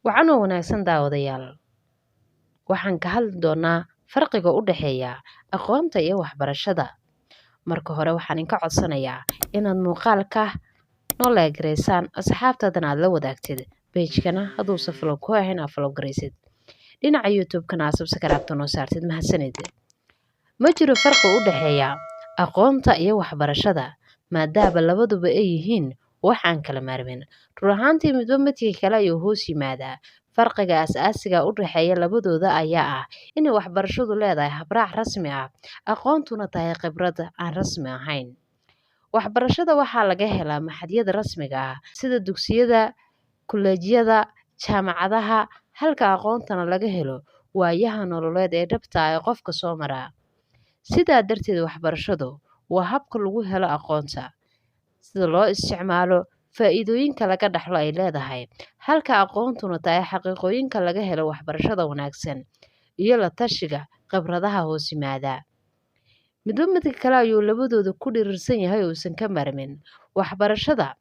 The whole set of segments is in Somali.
Wacan oo wanaagsan daawadayaal. Waxaan ka hadli doonaa farqiga u dhexeeya aqoonta iyo waxbarashada. Marka hore waxaan ka codsanayaa inaad muuqaalka noo leegareysaan asxaabtaadana aad la wadaagtid. Page-kana hadduusan follow ku ahayn aad follow gareysid. Dhinaca YouTube-kana aad subscribe noo saartid mahadsanid. Ma jiro farqi u dhexeeya aqoonta iyo waxbarashada maadaama labaduba ay yihiin wax aan kala maarmin. Run ahaantii midba midkii kale ayuu hoos yimaadaa. Farqiga asaasiga u dhexeeya labadooda ayaa ah in waxbarashadu leedahay habraac rasmi ah, aqoontuna tahay khibrad aan rasmi ahayn. Waxbarashada waxaa laga helaa maxadiyada rasmiga ah sida dugsiyada, kuleejyada, jaamacadaha, halka aqoontana laga helo waayaha nololeed ee dhabta ah ee qofka soo mara. Sidaa darteed waxbarashadu waa habka lagu helo aqoonta, sida loo isticmaalo, faa'iidooyinka laga dhaxlo ay leedahay, halka aqoontuna tahay xaqiiqooyinka laga helo waxbarashada wanaagsan iyo la tashiga khibradaha hoos yimaada. Midba midka kale ayuu labadooda ku dhirirsan yahay oo uusan ka maarmin. Waxbarashada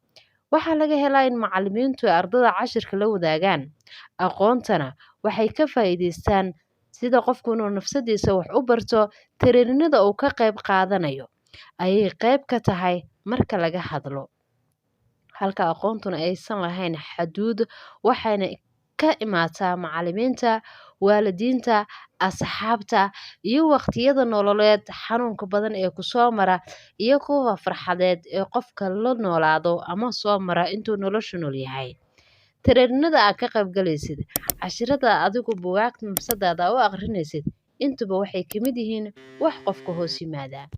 waxaa laga helaa in macallimiintu ay ardada cashirka la wadaagaan, aqoontana waxay ka faa'iideystaan sida qofku inuu nafsadiisa wax u barto, tareerinada uu ka qayb qaadanayo ayay qayb ka tahay marka laga hadlo. Halka aqoontuna aysan lahayn xaduud waxayna ka imaataa macallimiinta, waalidiinta, asxaabta iyo waqtiyada nololeed xanuunka badan ee ku soo mara iyo kuwa farxadeed ee qofka la noolaado ama soo mara intuu noloshu nool yahay. Tareerinada aad ka qayb galaysid, cashirada adigu buugaagta nafsadaada u akhrinaysid, intuba waxay ka mid yihiin wax qofka hoos yimaada.